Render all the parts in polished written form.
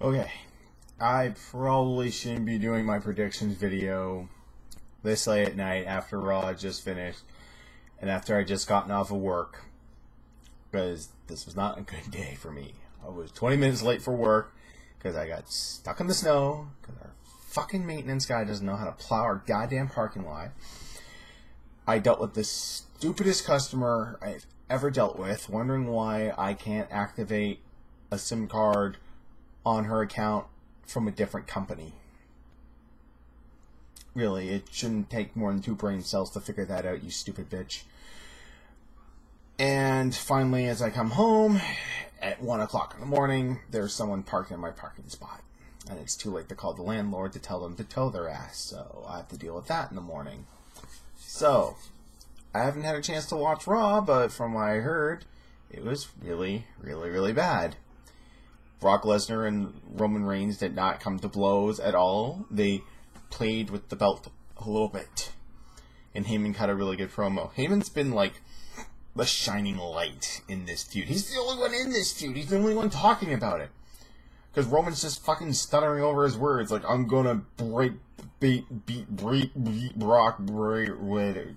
Okay, I probably shouldn't be doing my predictions video this late at night after Raw had just finished and after I just gotten off of work, because this was not a good day for me. I was 20 minutes late for work because I got stuck in the snow because our fucking maintenance guy doesn't know how to plow our goddamn parking lot. I dealt with the stupidest customer I've ever dealt with, wondering why I can't activate a SIM card on her account from a different company. Really, it shouldn't take more than 2 brain cells to figure that out, you stupid bitch. And finally, as I come home at 1 o'clock in the morning, there's someone parking in my parking spot. And it's too late to call the landlord to tell them to tow their ass, so I have to deal with that in the morning. So, I haven't had a chance to watch Raw, but from what I heard, it was really, really, really bad. Brock Lesnar and Roman Reigns did not come to blows at all. They played with the belt a little bit. And Heyman cut a really good promo. Heyman's been like the shining light in this feud. He's the only one in this feud. He's the only one talking about it. Because Roman's just fucking stuttering over his words. Like, I'm gonna beat Brock Bray with it.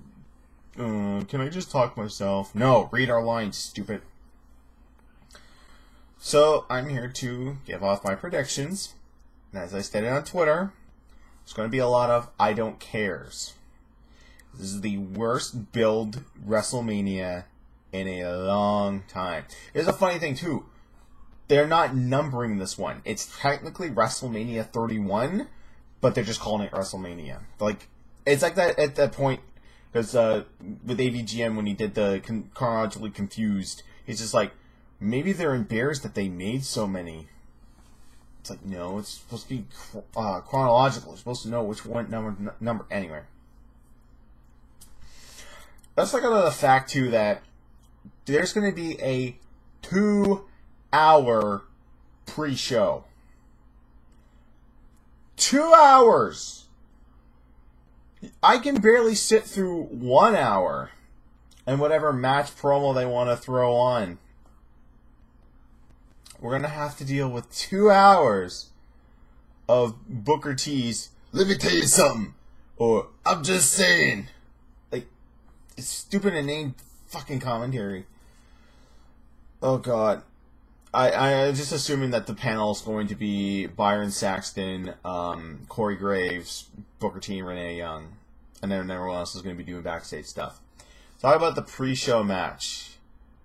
Can I just talk myself? No, read our lines, stupid. So, I'm here to give off my predictions. And as I stated on Twitter, there's going to be a lot of I don't cares. This is the worst build WrestleMania in a long time. There's a funny thing, too. They're not numbering this one. It's technically WrestleMania 31, but they're just calling it WrestleMania. Like, it's like that at that point, because with AVGM, when he did the chronologically confused, he's just like, maybe they're embarrassed that they made so many. It's like, no, it's supposed to be chronological. You're supposed to know which one number. Anyway. Let's look at the fact, too, that there's going to be a 2-hour pre-show. 2 hours! I can barely sit through 1 hour and whatever match promo they want to throw on. We're going to have to deal with 2 hours of Booker T's, let me tell you something, or I'm just saying. Like, it's stupid inane fucking commentary. Oh, God. I'm just assuming that the panel is going to be Byron Saxton, Corey Graves, Booker T, and Renee Young. And then everyone else is going to be doing backstage stuff. Talk about the pre-show match.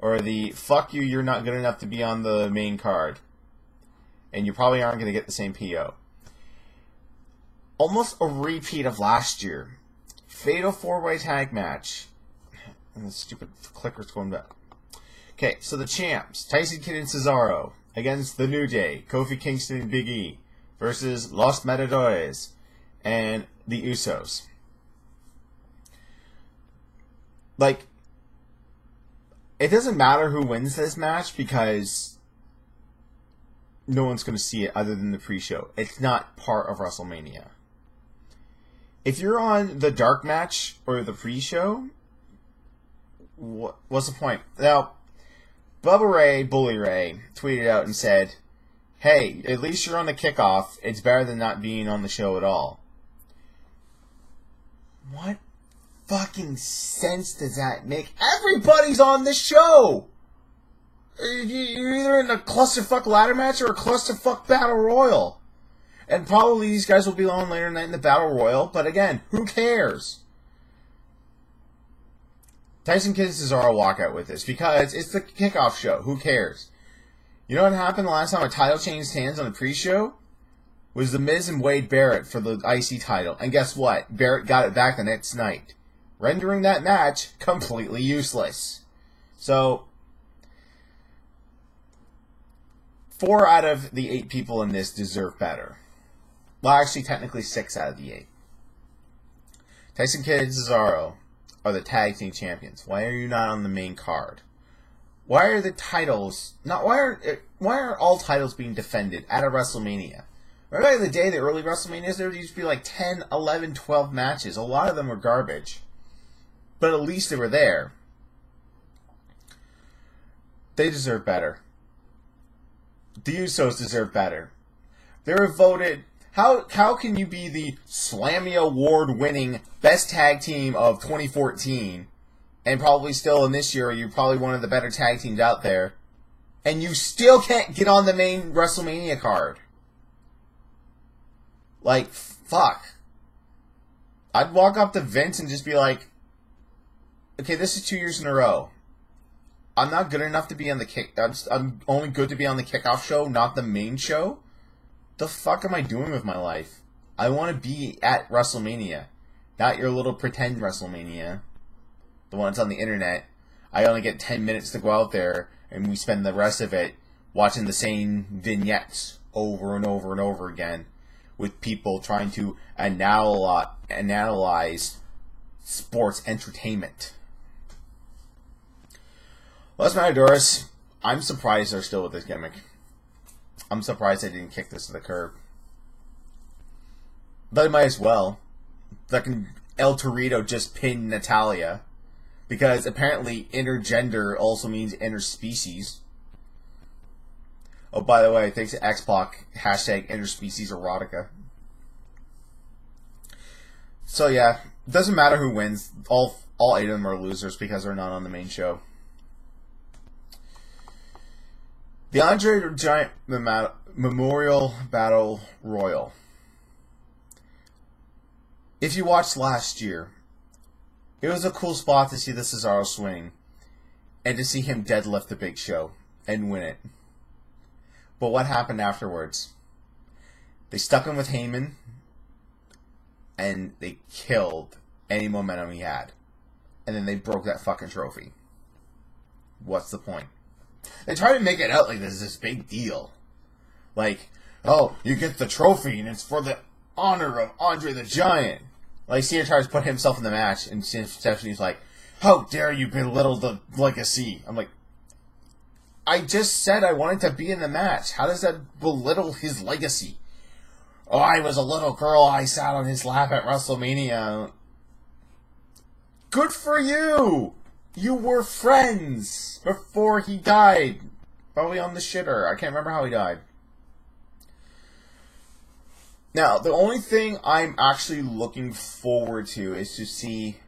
Or the, fuck you, you're not good enough to be on the main card. And you probably aren't going to get the same PO. Almost a repeat of last year. Fatal 4-way tag match. And the stupid clicker's going back. Okay, so the champs. Tyson Kidd and Cesaro. Against The New Day. Kofi Kingston and Big E. Versus Los Matadores. And the Usos. Like, it doesn't matter who wins this match because no one's going to see it other than the pre-show. It's not part of WrestleMania. If you're on the dark match or the pre-show, what's the point? Now, Bubba Ray, Bully Ray, tweeted out and said, hey, at least you're on the kickoff. It's better than not being on the show at all. What fucking sense does that make? Everybody's on the show! You're either in a clusterfuck ladder match or a clusterfuck battle royal. And probably these guys will be on later tonight in the battle royal, but again, who cares? Tyson Kidd and Cesaro walk out with this because it's the kickoff show. Who cares? You know what happened the last time a title changed hands on the pre-show? Was The Miz and Wade Barrett for the IC title. And guess what? Barrett got it back the next night, rendering that match completely useless. So, 4 out of the 8 people in this deserve better. Well, actually, technically 6 out of the 8. Tyson Kidd and Cesaro are the tag team champions. Why are you not on the main card? Why are the titles not? Why aren't all titles being defended at a WrestleMania? Remember the day, the early WrestleManias, there used to be like 10, 11, 12 matches. A lot of them were garbage. But at least they were there. They deserve better. The Usos deserve better. They were voted... How can you be the Slammy Award-winning best tag team of 2014, and probably still in this year, you're probably one of the better tag teams out there, and you still can't get on the main WrestleMania card? Like, fuck. I'd walk up to Vince and just be like, okay, this is 2 years in a row. I'm not good enough to be on the I'm only good to be on the kickoff show, not the main show. The fuck am I doing with my life? I want to be at WrestleMania, not your little pretend WrestleMania, the one that's on the internet. I only get 10 minutes to go out there, and we spend the rest of it watching the same vignettes over and over and over again, with people trying to analyze sports entertainment. Los Matadores, I'm surprised they're still with this gimmick. I'm surprised they didn't kick this to the curb. But they might as well. Fucking El Torito just pinned Natalia. Because apparently intergender also means interspecies. Oh, by the way, thanks to X-Pac, hashtag interspecies erotica. So yeah, doesn't matter who wins. All 8 of them are losers because they're not on the main show. The Andre the Giant Memorial Battle Royal. If you watched last year, it was a cool spot to see the Cesaro swing and to see him deadlift the Big Show and win it. But what happened afterwards? They stuck him with Heyman and they killed any momentum he had. And then they broke that fucking trophy. What's the point? They try to make it out like this is this big deal. Like, oh, you get the trophy and it's for the honor of Andre the Giant. Like, Cena tries to put himself in the match and Stephanie's like, how dare you belittle the legacy? I'm like, I just said I wanted to be in the match. How does that belittle his legacy? Oh, I was a little girl. I sat on his lap at WrestleMania. Good for you! You were friends before he died. Probably on the shitter. I can't remember how he died. Now, the only thing I'm actually looking forward to is to see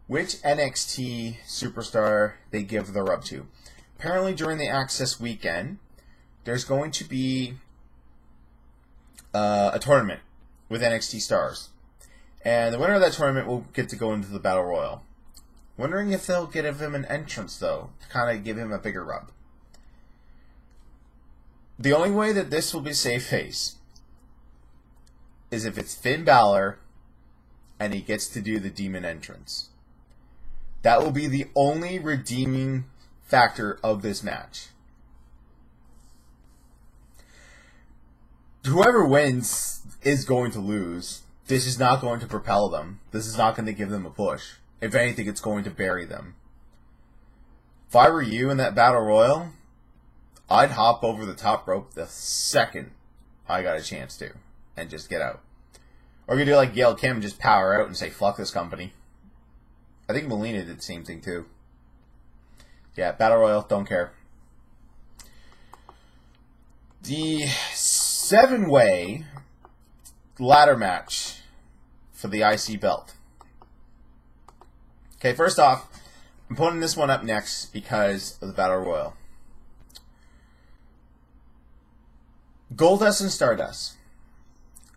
which NXT superstar they give the rub to. Apparently, during the Access weekend, there's going to be a tournament with NXT stars. And the winner of that tournament will get to go into the Battle Royal. Wondering if they'll give him an entrance, though, to kind of give him a bigger rub. The only way that this will be save face is if it's Finn Balor and he gets to do the demon entrance. That will be the only redeeming factor of this match. Whoever wins is going to lose. This is not going to propel them. This is not going to give them a push. If anything, it's going to bury them. If I were you in that Battle Royal, I'd hop over the top rope the second I got a chance to. And just get out. Or you could do like Gail Kim and just power out and say, fuck this company. I think Melina did the same thing too. Yeah, Battle Royal, don't care. The 7-way ladder match for the IC belt. Okay, first off, I'm putting this one up next because of the Battle Royal. Goldust and Stardust.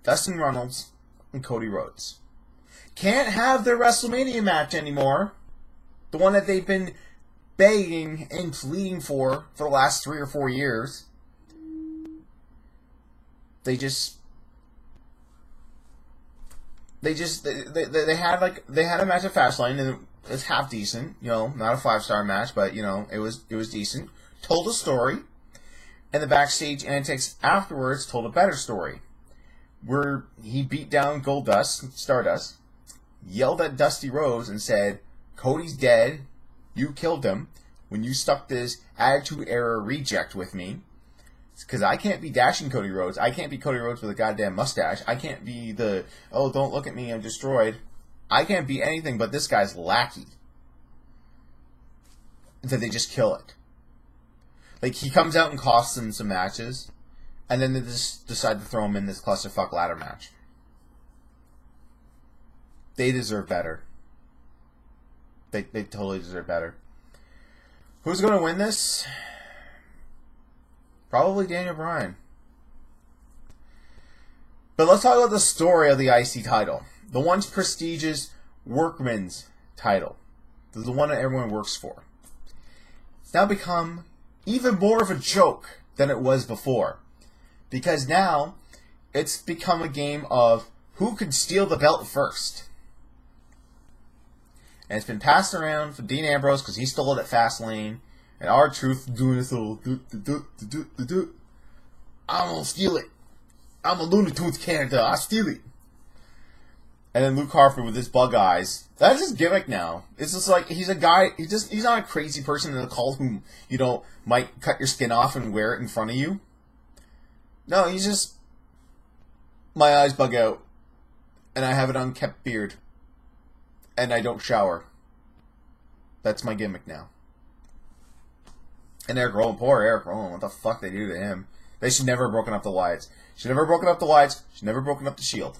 Dustin Runnels and Cody Rhodes. Can't have their WrestleMania match anymore. The one that they've been begging and pleading for the last 3 or 4 years. They had a match at Fastlane and it's half decent, you know, not a 5-star match, but you know, it was decent. Told a story, and the backstage antics afterwards told a better story. Where he beat down Goldust, Stardust, yelled at Dusty Rhodes and said, Cody's dead, you killed him, when you stuck this Attitude Era reject with me, because I can't be dashing Cody Rhodes, I can't be Cody Rhodes with a goddamn mustache, I can't be the, oh, don't look at me, I'm destroyed, I can't be anything but this guy's lackey. And so they just kill it. Like, he comes out and costs them some matches, And then they just decide to throw him in this clusterfuck ladder match. They deserve better. They totally deserve better. Who's going to win this? Probably Daniel Bryan. But let's talk about the story of the IC title. The once prestigious workman's title. The one that everyone works for. It's now become even more of a joke than it was before. Because now, it's become a game of who can steal the belt first. And it's been passed around for Dean Ambrose because he stole it at Fastlane. And R-Truth doing this little I'm gonna steal it. I'm a Looney Tunes character. I steal it. And then Luke Harper with his bug eyes. That's his gimmick now. It's just like he's a guy. He's not a crazy person in the cult who might cut your skin off and wear it in front of you. No, he's just my eyes bug out, and I have an unkept beard, and I don't shower. That's my gimmick now. And Eric Rowan, poor Eric Rowan, what the fuck they do to him? They should never have broken up the Wyatts. Should never have broken up the Wyatts. Should never have broken up the Shield.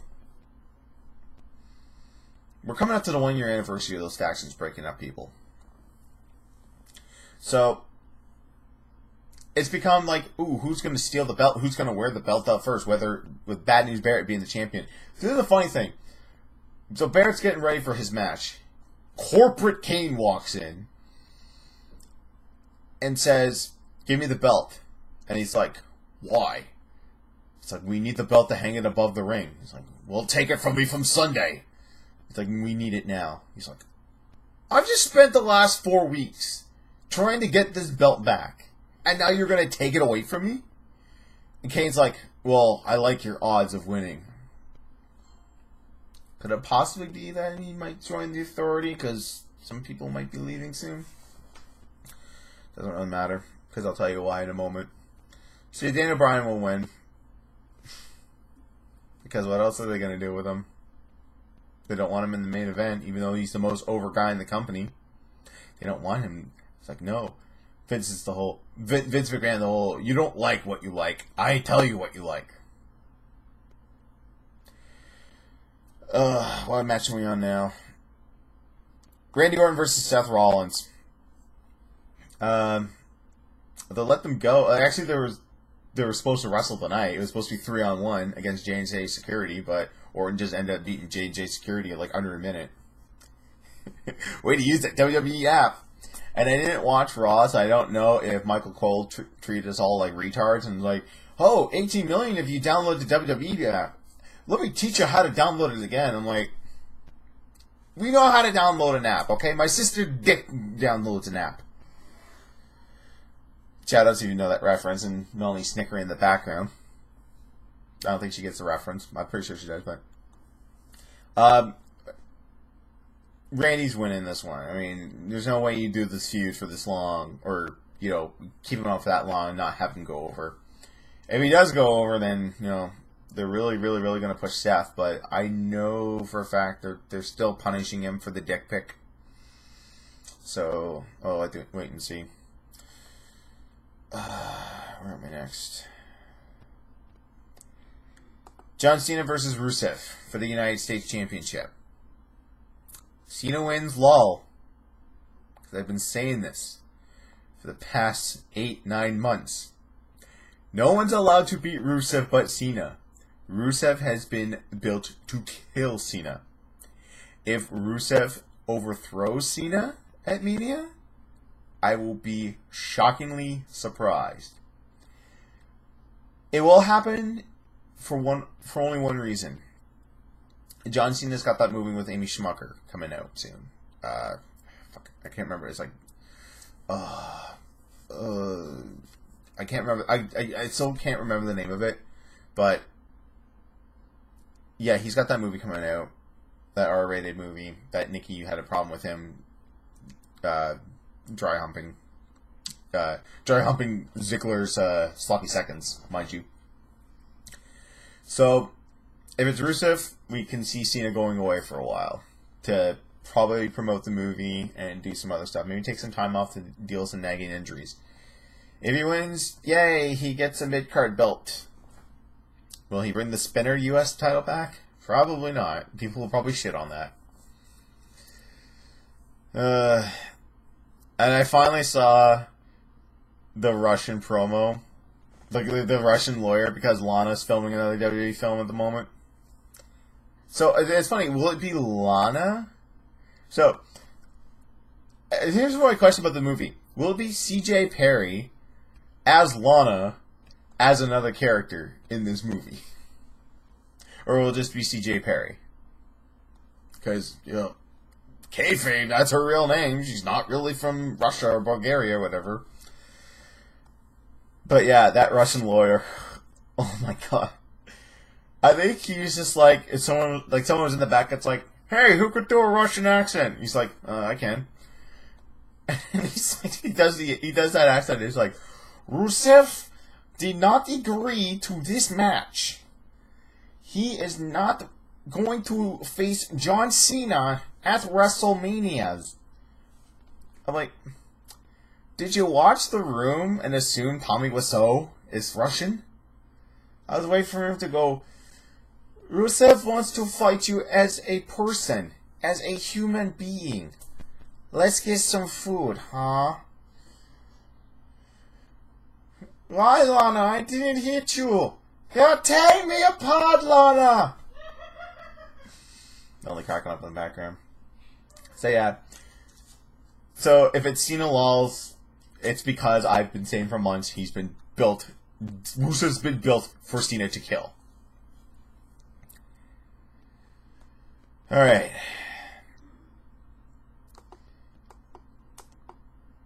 We're coming up to the 1-year anniversary of those factions breaking up people. So, it's become like, ooh, who's going to steal the belt? Who's going to wear the belt out first? Whether with Bad News Barrett being the champion. This is the funny thing. So Barrett's getting ready for his match. Corporate Kane walks in and says, "Give me the belt." And he's like, "Why?" It's like, "We need the belt to hang it above the ring." He's like, "Well, take it from me from Sunday." It's like, "We need it now." He's like, "I've just spent the last 4 weeks trying to get this belt back. And now you're going to take it away from me?" And Kane's like, "Well, I like your odds of winning." Could it possibly be that he might join the Authority because some people might be leaving soon? Doesn't really matter, because I'll tell you why in a moment. See, Daniel Bryan will win. Because what else are they going to do with him? They don't want him in the main event, even though he's the most over guy in the company. They don't want him. It's like, no. Vince McMahon, the whole, you don't like what you like. I tell you what you like. What match are we on now? Randy Orton versus Seth Rollins. They'll let them go. Actually, they were supposed to wrestle tonight. It was supposed to be 3-on-1 against J&J Security, but Orton just ended up beating J&J Security in like under a minute. Way to use that WWE app. And I didn't watch Raw, so I don't know if Michael Cole treated us all like retards and like, "Oh, 18 million if you download the WWE app. Let me teach you how to download it again." I'm like, we know how to download an app, okay? My sister Dick downloads an app. Shout out to you know that reference, and Melanie snickering in the background. I don't think she gets the reference. I'm pretty sure she does, but Randy's winning this one. I mean, there's no way you do this feud for this long, or keep him on for that long and not have him go over. If he does go over, then they're really, really, really going to push Seth. But I know for a fact they're still punishing him for the dick pic. So, I have to wait and see. Where am I next? John Cena versus Rusev for the United States Championship. Cena wins, lol. Because I've been saying this for the past 8-9 months. No one's allowed to beat Rusev but Cena. Rusev has been built to kill Cena. If Rusev overthrows Cena at Mania, I will be shockingly surprised. It will happen for only one reason. John Cena's got that movie with Amy Schumacher coming out soon. I can't remember. It's like, I can't remember. I still can't remember the name of it, but yeah, he's got that movie coming out, that R-rated movie that Nikki had a problem with him dry humping Ziggler's sloppy seconds, mind you. So, if it's Rusev, we can see Cena going away for a while to probably promote the movie and do some other stuff. Maybe take some time off to deal with some nagging injuries. If he wins, yay, he gets a mid-card belt. Will he bring the spinner U.S. title back? Probably not. People will probably shit on that. And I finally saw the Russian promo. The Russian lawyer, because Lana's filming another WWE film at the moment. So, it's funny. Will it be Lana? So, here's my question about the movie. Will it be CJ Perry as Lana as another character in this movie? Or will it just be CJ Perry? Because, kayfabe, that's her real name. She's not really from Russia or Bulgaria or whatever. But yeah, that Russian lawyer. Oh my god. I think he was just like, if someone was in the back that's like, hey, who could do a Russian accent? He's like, I can. And he does that accent. He's like, Rusev did not agree to this match. He is not going to face John Cena at WrestleMania. I'm like, did you watch The Room and assume Tommy Wiseau is Russian? I was waiting for him to go, Rusev wants to fight you as a person, as a human being. Let's get some food, huh? Why, Lana? I didn't hit you. You're tearing me apart, Lana! Only cracking up in the background. So yeah. So if it's Cena Lawls, it's because I've been saying for months he's been built. Rusev's been built for Cena to kill. Alright.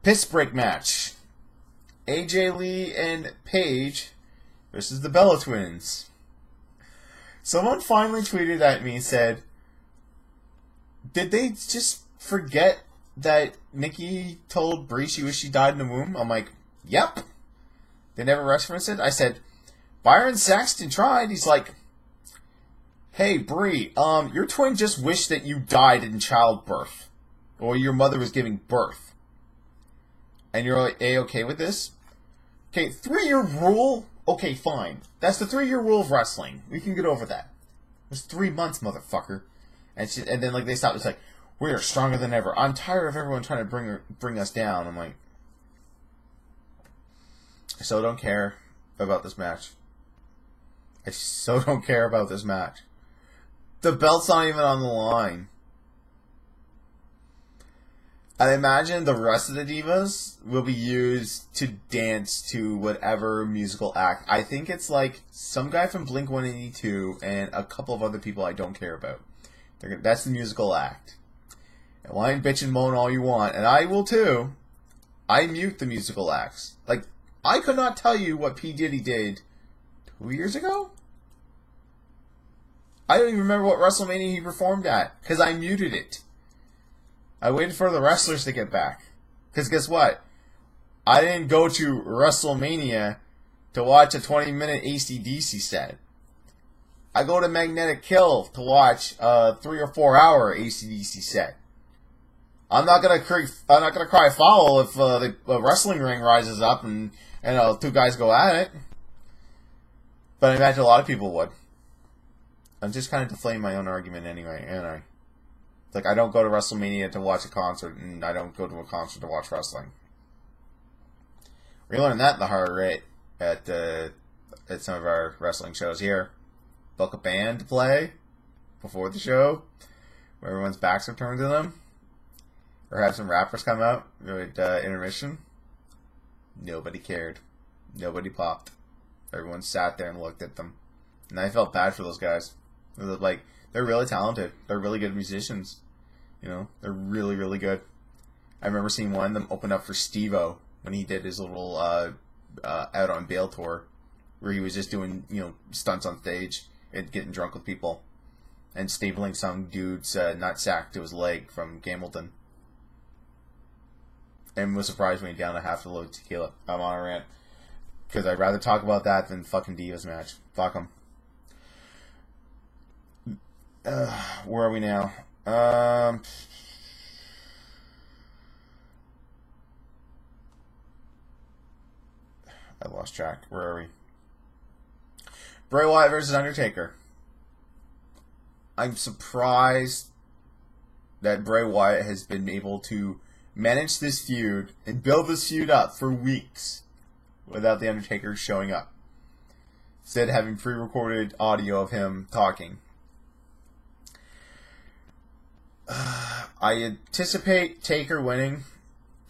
Piss break match. AJ Lee and Paige versus the Bella Twins. Someone finally tweeted at me and said, did they just forget that Nikki told Brie she wished she died in the womb? I'm like, yep. They never referenced it. I said, Byron Saxton tried. He's like, hey, Brie, your twin just wished that you died in childbirth. Or your mother was giving birth. And you're like, A-okay with this? Okay, 3-year rule? Okay, fine. That's the 3-year rule of wrestling. We can get over that. It was 3 months, motherfucker. And then they stopped. It's like, we are stronger than ever. I'm tired of everyone trying to bring us down. I'm like, I so don't care about this match. I so don't care about this match. The belt's not even on the line. I imagine the rest of the divas will be used to dance to whatever musical act. I think it's like some guy from Blink-182 and a couple of other people I don't care about. That's the musical act. And whine, bitch, and moan all you want, and I will too. I mute the musical acts. Like, I could not tell you what P. Diddy did 2 years ago? I don't even remember what WrestleMania he performed at, because I muted it. I waited for the wrestlers to get back. Because guess what? I didn't go to WrestleMania to watch a 20-minute AC/DC set. I go to Magnetic Kill to watch a 3 or 4 hour AC/DC set. I'm not gonna cry foul if the wrestling ring rises up and two guys go at it. But I imagine a lot of people would. I'm just kind of deflating my own argument anyway, ain't I? It's like, I don't go to WrestleMania to watch a concert, and I don't go to a concert to watch wrestling. We learned that the hard way at some of our wrestling shows here. Book a band to play before the show, where everyone's backs are turned to them. Or have some rappers come out with intermission. Nobody cared. Nobody popped. Everyone sat there and looked at them. And I felt bad for those guys. Like, they're really talented. They're really good musicians. They're really, really good. I remember seeing one of them open up for Steve-O when he did his little Out on Bail tour, where he was just doing, stunts on stage and getting drunk with people and stapling some dude's nutsack to his leg from Gambleton. And was surprised when he downed a half a load of tequila. I'm on a rant. Because I'd rather talk about that than fucking Divas match. Fuck them. Where are we now? I lost track. Where are we? Bray Wyatt versus Undertaker. I'm surprised that Bray Wyatt has been able to manage this feud and build this feud up for weeks without The Undertaker showing up. Instead, having pre-recorded audio of him talking. I anticipate Taker winning.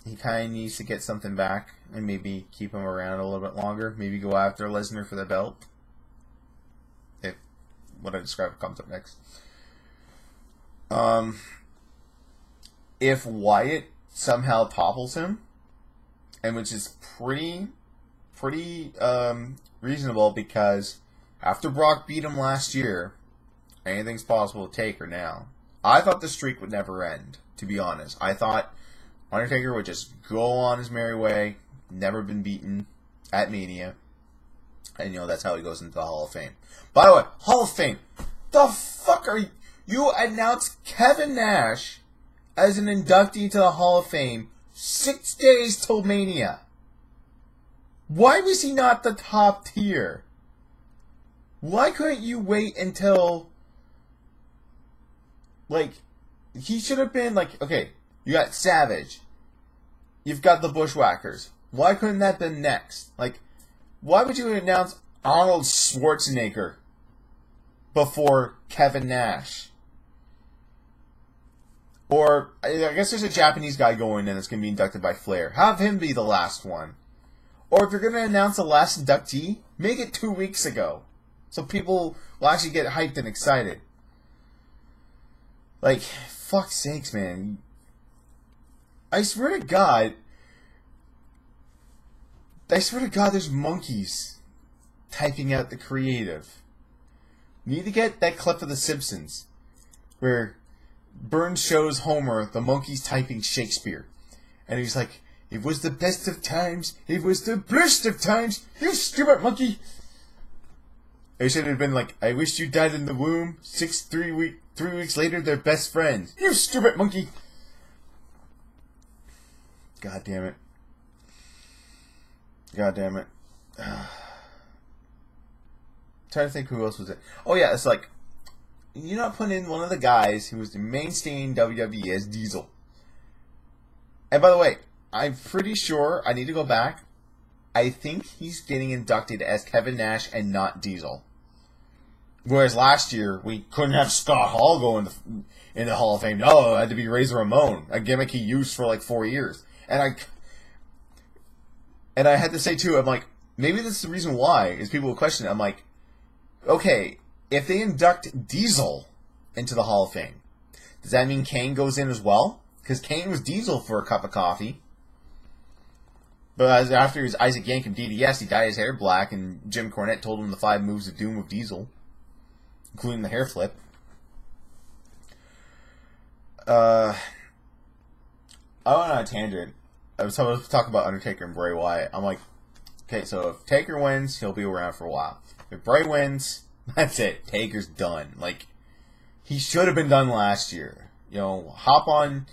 He kind of needs to get something back and maybe keep him around a little bit longer. Maybe go after Lesnar for the belt. If what I described comes up next. If Wyatt somehow topples him, and which is pretty reasonable because after Brock beat him last year, anything's possible with Taker now. I thought the streak would never end, to be honest. I thought Undertaker would just go on his merry way, never been beaten at Mania, and that's how he goes into the Hall of Fame. By the way, Hall of Fame, the fuck are you? You announced Kevin Nash as an inductee to the Hall of Fame 6 days till Mania. Why was he not the top tier? Why couldn't you wait until, he should have been, okay, you got Savage. You've got the Bushwhackers. Why couldn't that been next? Why would you announce Arnold Schwarzenegger before Kevin Nash? Or, I guess there's a Japanese guy going in that's going to be inducted by Flair. Have him be the last one. Or if you're going to announce the last inductee, make it 2 weeks ago. So people will actually get hyped and excited. Fuck's sakes, man. I swear to God, there's monkeys typing out the creative. You need to get that clip of The Simpsons where Burns shows Homer the monkeys typing Shakespeare. And he's like, "It was the best of times. It was the best of times. You stupid monkey." It should have been "I wish you died in the womb. 3 weeks later, they're best friends. You stupid monkey. God damn it. God damn it. Trying to think who else was it. Oh yeah, it's you're not putting in one of the guys who was the mainstay in WWE as Diesel. And by the way, I'm pretty sure, I need to go back, I think he's getting inducted as Kevin Nash and not Diesel. Whereas last year, we couldn't have Scott Hall go in the Hall of Fame. No, it had to be Razor Ramon, a gimmick he used for 4 years. And I had to say too, I'm maybe this is the reason why, is people will question it. I'm okay, if they induct Diesel into the Hall of Fame, does that mean Kane goes in as well? Because Kane was Diesel for a cup of coffee. But after his Isaac Yankem DDS, he dyed his hair black, and Jim Cornette told him the 5 moves of doom of Diesel, including the hair flip. I went on a tangent. I was talking about Undertaker and Bray Wyatt. I'm okay, so if Taker wins, he'll be around for a while. If Bray wins, that's it. Taker's done. He should have been done last year. Hop on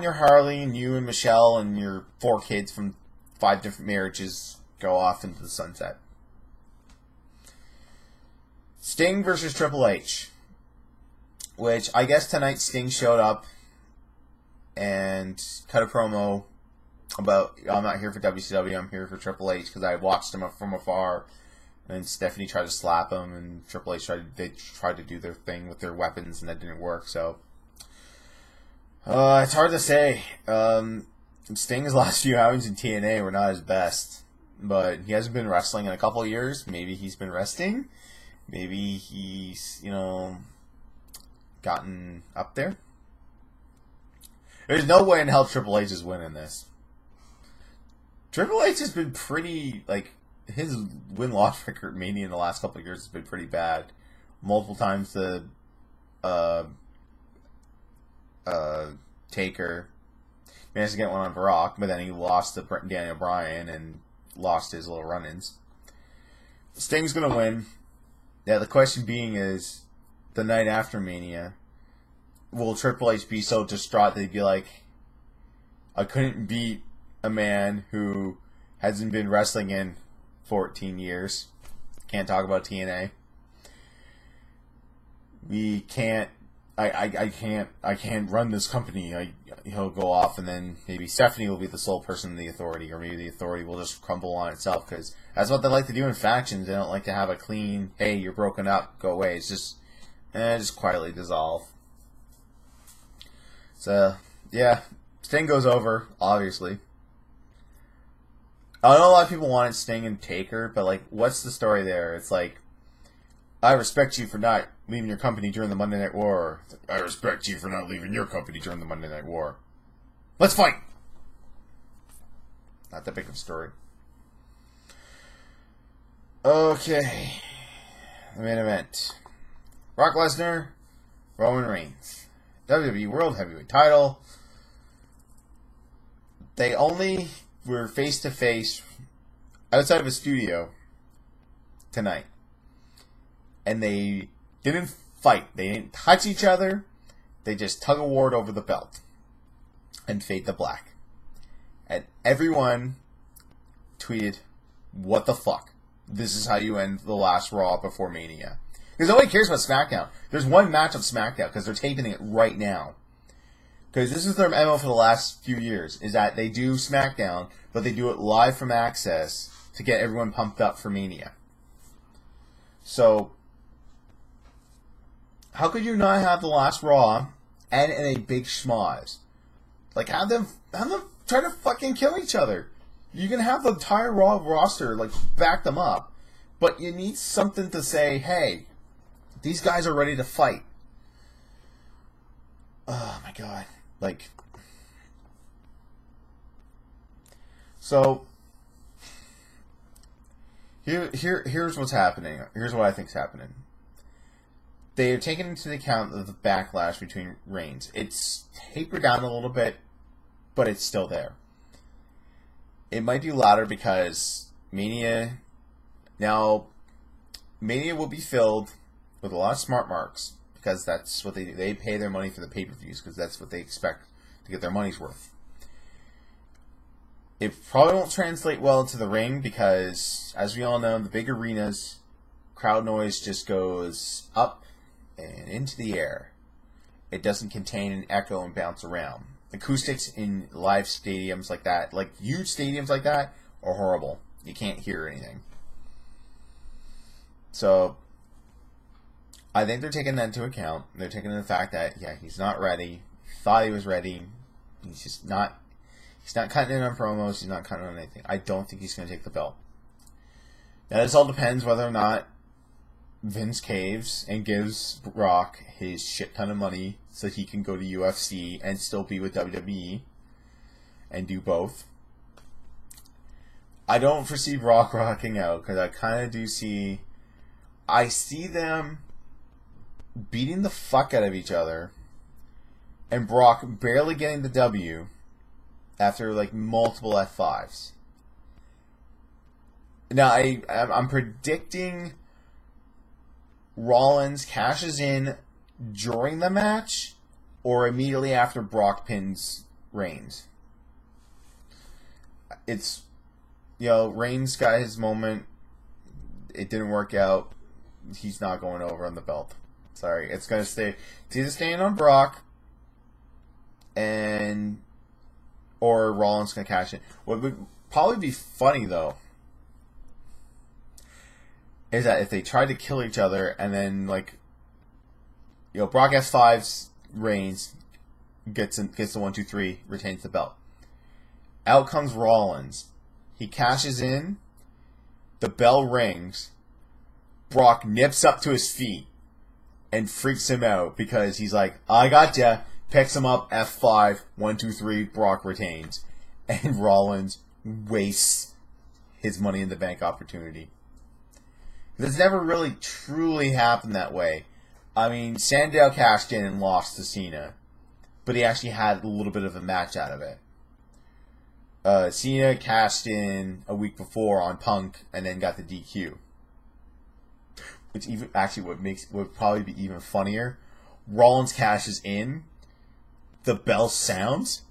your Harley, and you and Michelle and your 4 kids from 5 different marriages go off into the sunset. Sting versus Triple H. Which, I guess tonight Sting showed up and cut a promo about, I'm not here for WCW, I'm here for Triple H, because I watched him from afar, and Stephanie tried to slap him, and Triple H tried to do their thing with their weapons, and that didn't work, so it's hard to say. Sting's last few outings in TNA were not his best, but he hasn't been wrestling in a couple of years. Maybe he's been resting. Maybe he's, gotten up there. There's no way in hell Triple H is winning this. Triple H has been pretty, his win-loss record Mania in the last couple of years has been pretty bad. Multiple times the Taker managed to get one on Brock, but then he lost to Daniel Bryan and lost his little run-ins. Sting's going to win. Yeah, the question being is, the night after Mania, will Triple H be so distraught that he'd be like, I couldn't beat a man who hasn't been wrestling in 14 years. Can't talk about TNA. We can't. I can't run this company. He'll go off, and then maybe Stephanie will be the sole person in the Authority, or maybe the Authority will just crumble on itself, because that's what they like to do in factions. They don't like to have a clean, hey, you're broken up, go away. It's just quietly dissolve. So, yeah, Sting goes over, obviously. I know a lot of people wanted Sting and Taker, but, like, what's the story there? It's like, I respect you for not leaving your company during the Monday Night War. I respect you for not leaving your company during the Monday Night War. Let's fight! Not that big of a story. Okay. The main event. Brock Lesnar, Roman Reigns. WWE World Heavyweight title. They only were face-to-face outside of a studio tonight. And they didn't fight. They didn't touch each other. They just tug-of-war over the belt. And fade to black. And everyone tweeted, what the fuck? This is how you end the last Raw before Mania. Because nobody cares about SmackDown. There's one match of SmackDown because they're taping it right now. Because this is their MO for the last few years, is that they do SmackDown, but they do it live from Access to get everyone pumped up for Mania. So, how could you not have the last Raw and in a big schmoz? Like, have them try to fucking kill each other. You can have the entire Raw roster, like, back them up. But you need something to say, hey, these guys are ready to fight. Oh, my God. Like, so, here's what's happening. Here's what I think's happening. They have taken into account the backlash between Reigns. It's tapered down a little bit, but it's still there. It might be louder because Mania will be filled with a lot of smart marks, because that's what they do. They pay their money for the pay-per-views because that's what they expect to get their money's worth. It probably won't translate well into the ring because, as we all know, in the big arenas, crowd noise just goes up and into the air. It doesn't contain an echo and bounce around. Acoustics in live stadiums like that, like huge stadiums like that, are horrible. You can't hear anything. So, I think they're taking that into account. They're taking the fact that, yeah, he's not ready. He thought he was ready. He's just not. He's not cutting in on promos. He's not cutting on anything. I don't think he's going to take the belt. Now, this all depends whether or not Vince caves and gives Brock his shit ton of money so he can go to UFC and still be with WWE and do both. I don't foresee Brock rocking out because I kind of do see. I see them beating the fuck out of each other and Brock barely getting the W after like multiple F5s. Now I'm predicting Rollins cashes in during the match or immediately after Brock pins Reigns. It's, Reigns got his moment. It didn't work out. He's not going over on the belt. Sorry, it's going to stay. It's either staying on Brock or Rollins going to cash in. What would probably be funny, though, is that if they tried to kill each other and then, Brock S5's Reigns gets the 1-2-3, retains the belt. Out comes Rollins. He cashes in. The bell rings. Brock nips up to his feet and freaks him out because he's like, I gotcha. Picks him up, F5, 1-2-3, Brock retains. And Rollins wastes his Money in the Bank opportunity. This never really truly happened that way. I mean, Sandow cashed in and lost to Cena, but he actually had a little bit of a match out of it. Cena cashed in a week before on Punk and then got the DQ. Which even actually would probably be even funnier. Rollins cashes in, the bell sounds,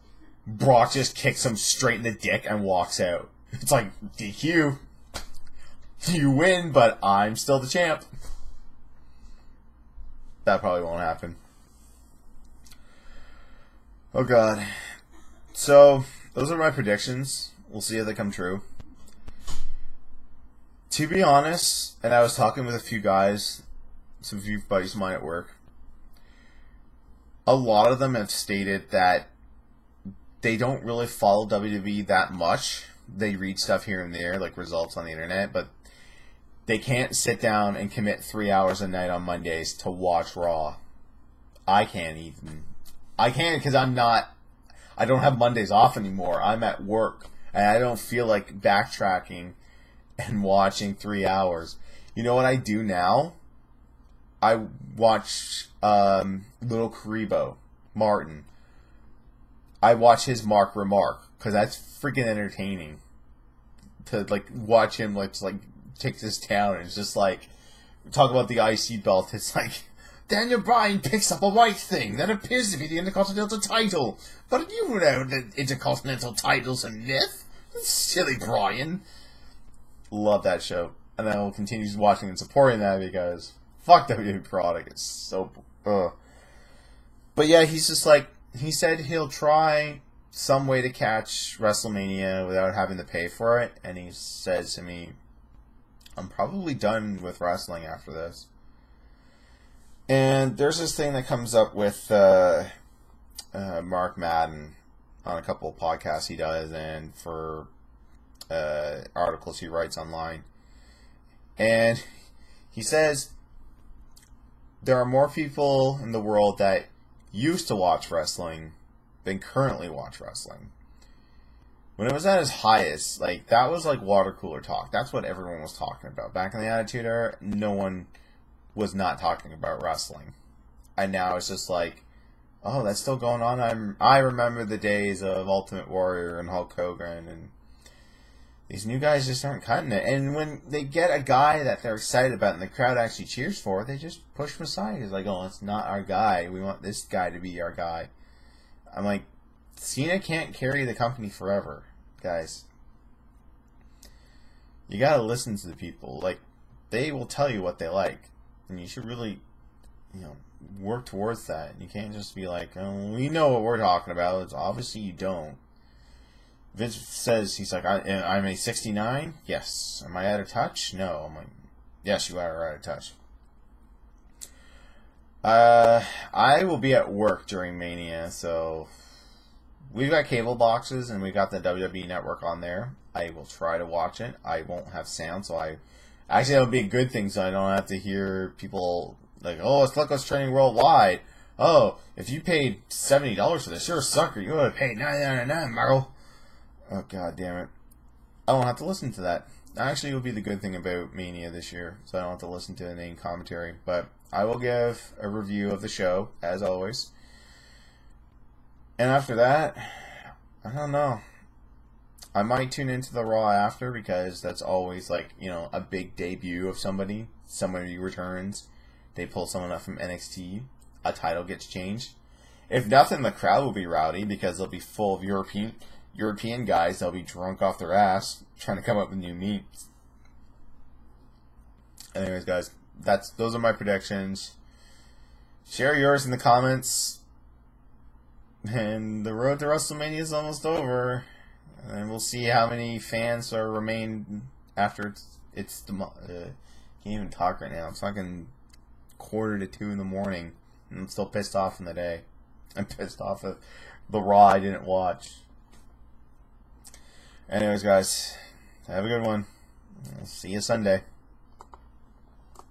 Brock just kicks him straight in the dick and walks out. It's like, DQ. You win, but I'm still the champ. That probably won't happen. Oh god. So, those are my predictions. We'll see if they come true. To be honest, and I was talking with a few guys, some few buddies of mine at work, a lot of them have stated that they don't really follow WWE that much. They read stuff here and there, like results on the internet, but they can't sit down and commit 3 hours a night on Mondays to watch Raw. I can't even. I can't because I don't have Mondays off anymore. I'm at work, and I don't feel like backtracking and watching 3 hours. You know what I do now? I watch Little Karibo, Martin. I watch his Mark Remark, because that's freaking entertaining. To, like, watch him, like, just, like, take this down, and it's just, like, talk about the IC belt, it's like, Daniel Bryan picks up a white thing that appears to be the Intercontinental title. But you know that Intercontinental title's a myth? Silly Bryan. Love that show. And I will continue watching and supporting that because fuck WWE product. It's so... Ugh. But yeah, he's just like... He said he'll try some way to catch WrestleMania without having to pay for it. And he says to me, I'm probably done with wrestling after this. And there's this thing that comes up with Mark Madden on a couple of podcasts he does and for articles he writes online. And he says there are more people in the world that used to watch wrestling than currently watch wrestling. When it was at its highest, like, that was like water cooler talk. That's what everyone was talking about. Back in the Attitude Era, no one was not talking about wrestling. And now it's just like, oh, that's still going on. I remember the days of Ultimate Warrior and Hulk Hogan, and these new guys just aren't cutting it. And when they get a guy that they're excited about and the crowd actually cheers for, they just push him aside. It's like, oh, it's not our guy. We want this guy to be our guy. I'm like, Cena can't carry the company forever, guys. You gotta listen to the people. Like, they will tell you what they like. And you should really, work towards that. You can't just be like, oh, we know what we're talking about. It's obviously you don't. Vince says, he's like, I'm a 69? Yes. Am I out of touch? No. I'm like, yes, you are out of touch. I will be at work during Mania, so we've got cable boxes and we've got the WWE Network on there. I will try to watch it. I won't have sound, so actually, that would be a good thing, so I don't have to hear people like, oh, look what's trending worldwide. Oh, if you paid $70 for this, you're a sucker. You would have paid $9.99, Marvel. Oh, god damn it. I don't have to listen to that. Actually, it would be the good thing about Mania this year, so I don't have to listen to the main commentary. But I will give a review of the show, as always. And after that, I don't know. I might tune into the Raw after because that's always like, a big debut of somebody. Somebody returns. They pull someone up from NXT. A title gets changed. If nothing, the crowd will be rowdy because they'll be full of European guys. They'll be drunk off their ass trying to come up with new memes. Anyways, guys, those are my predictions. Share yours in the comments. And the road to WrestleMania is almost over. And we'll see how many fans remain after it's can't even talk right now. It's fucking 1:45 in the morning, and I'm still pissed off from the day. I'm pissed off at the Raw I didn't watch. Anyways, guys, have a good one. I'll see you Sunday.